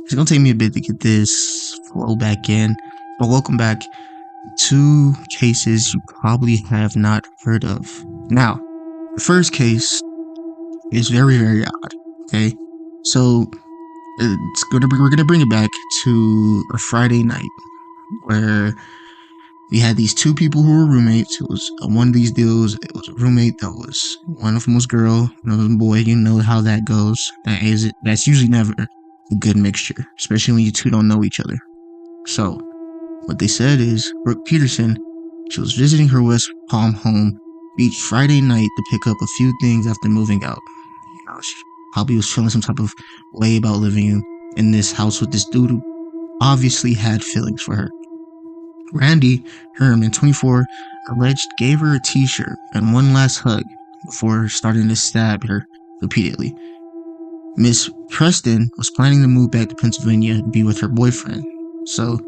It's gonna take me a bit to get this flow back in, but welcome back. Two cases you probably have not heard of. Now, the first case is very, very odd. Okay, so we're gonna bring it back to a Friday night where we had these two people who were roommates. It was one of these deals. It was a roommate that was one of them was girl, one of them boy. You know how that goes. That's usually never a good mixture, especially when you two don't know each other. So, what they said is Brooke Peterson, she was visiting her West Palm home each Friday night to pick up a few things after moving out. She probably was feeling some type of way about living in this house with this dude who obviously had feelings for her. Randy Herman, 24, alleged gave her a t-shirt and one last hug before starting to stab her repeatedly. Miss Preston was planning to move back to Pennsylvania and be with her boyfriend. So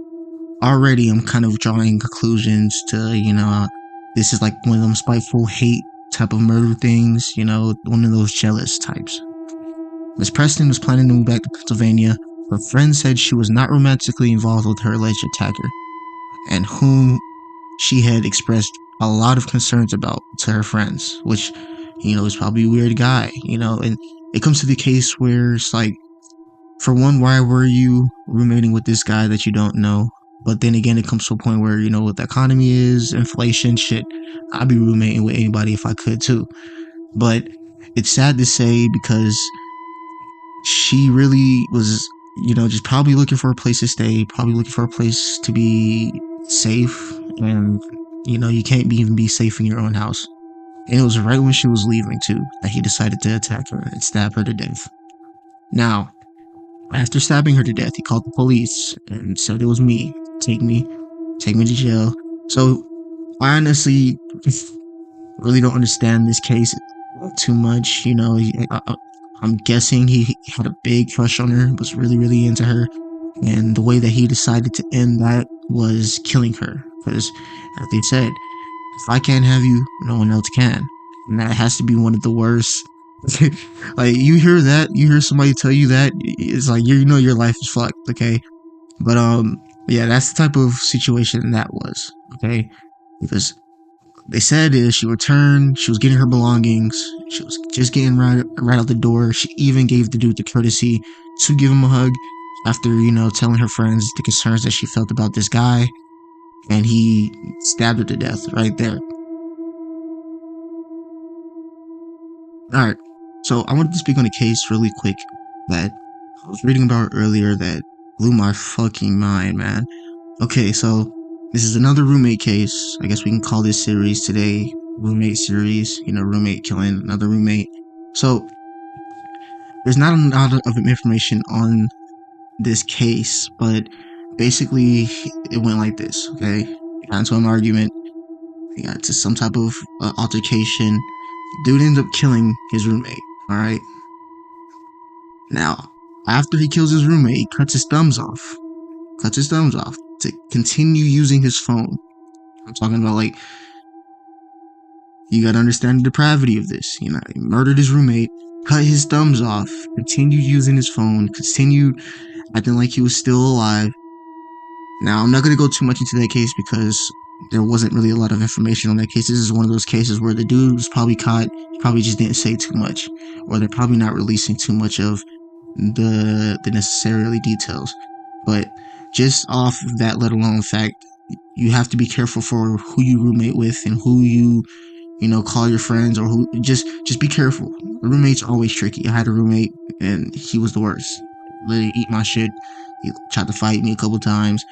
already I'm kind of drawing conclusions to, this is like one of them spiteful hate type of murder things, one of those jealous types. Miss Preston was planning to move back to Pennsylvania. Her friend said she was not romantically involved with her alleged attacker, and whom she had expressed a lot of concerns about to her friends, which, is probably a weird guy, and it comes to the case where it's like, for one, why were you roommating with this guy that you don't know? But then again, it comes to a point where, what the economy is, inflation, shit, I'd be roommating with anybody if I could too. But it's sad to say because she really was, just probably looking for a place to stay, probably looking for a place to be safe. And, you can't even be safe in your own house. And it was right when she was leaving too that he decided to attack her and stab her to death. Now, after stabbing her to death, he called the police and said it was me. Take me to jail. So I honestly really don't understand this case too much. I'm guessing he had a big crush on her, was really, really into her, and the way that he decided to end that was killing her. Because, as they said, if I can't have you, no one else can, and that has to be one of the worst. Like, you hear that, you hear somebody tell you that, it's like your life is fucked. Okay, but yeah, that's the type of situation that was. Okay, because they said is she returned, she was getting her belongings, she was just getting right out the door. She even gave the dude the courtesy to give him a hug after, telling her friends the concerns that she felt about this guy, and he stabbed her to death right there. Alright, so I wanted to speak on a case really quick that I was reading about earlier that blew my fucking mind, man. Okay, so this is another roommate case. I guess we can call this series today roommate series, roommate killing another roommate. So there's not a lot of information on this case, but basically it went like this. Okay, got into an argument, he got into some type of altercation. Dude ended up killing his roommate. All right, now after he kills his roommate, he cuts his thumbs off to continue using his phone. I'm talking about, like, you gotta understand the depravity of this. He murdered his roommate, cut his thumbs off, continued using his phone, continued acting like he was still alive. Now, I'm not gonna go too much into that case because there wasn't really a lot of information on that case. This is one of those cases where the dude was probably caught, probably just didn't say too much, or they're probably not releasing too much of the necessarily details. But just off of that, let alone fact, you have to be careful for who you roommate with and who you call your friends, or who just be careful. Roommates are always tricky. I had a roommate and he was the worst. Literally eat my shit. He tried to fight me a couple times.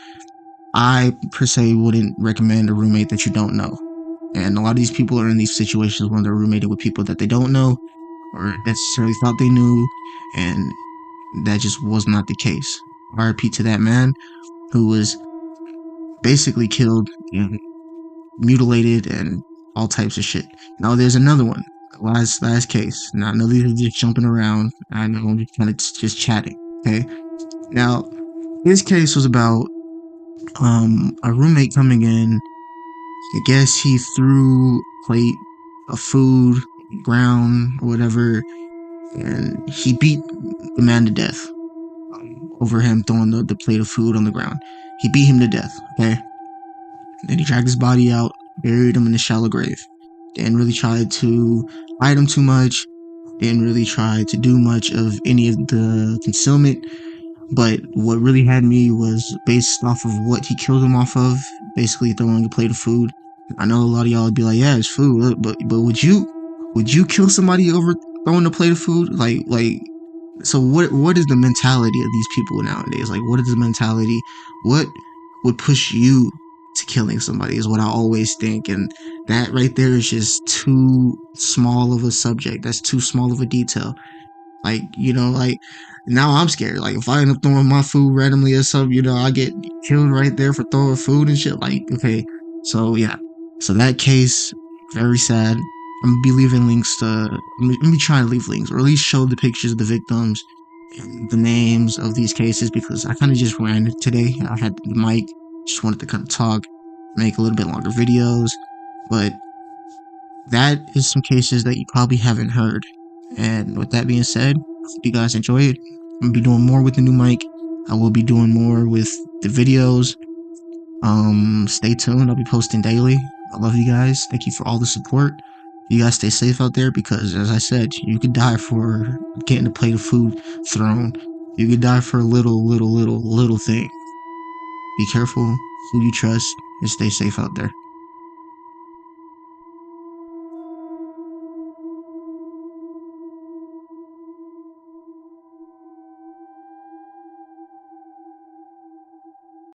I per se wouldn't recommend a roommate that you don't know. And a lot of these people are in these situations when they're roommated with people that they don't know or necessarily thought they knew, and that just was not the case. RIP to that man who was basically killed and mutilated and all types of shit. Now there's another one. Last case. Now I know these are just jumping around. I know I'm just kind of just chatting. Okay. Now this case was about a roommate coming in. I guess he threw a plate of food, ground, or whatever, and he beat the man to death. over him throwing the plate of food on the ground. He beat him to death, okay? Then he dragged his body out, buried him in a shallow grave. Didn't really try to hide him too much. Didn't really try to do much of any of the concealment. But what really had me was based off of what he killed him off of, basically throwing a plate of food. I know a lot of y'all would be like, yeah, it's food, but would you kill somebody over throwing a plate of food? So what is the mentality of these people nowadays? Like, what is the mentality? What would push you to killing somebody is what I always think, and that right there is just too small of a subject. That's too small of a detail. Like, like now I'm scared. Like if I end up throwing my food randomly or something, I get killed right there for throwing food and shit. Like, okay, so yeah, so that case, very sad. I'm gonna be leaving links to. Let me try to leave links, or at least show the pictures of the victims and the names of these cases because I kind of just ran today. I had the mic, just wanted to kind of talk, make a little bit longer videos, but that is some cases that you probably haven't heard. And with that being said, if you guys enjoy it, I'm gonna be doing more with the new mic. I will be doing more with the videos. Stay tuned. I'll be posting daily. I love you guys. Thank you for all the support. You guys stay safe out there because, as I said, you could die for getting a plate of food thrown. You could die for a little thing. Be careful who you trust and stay safe out there.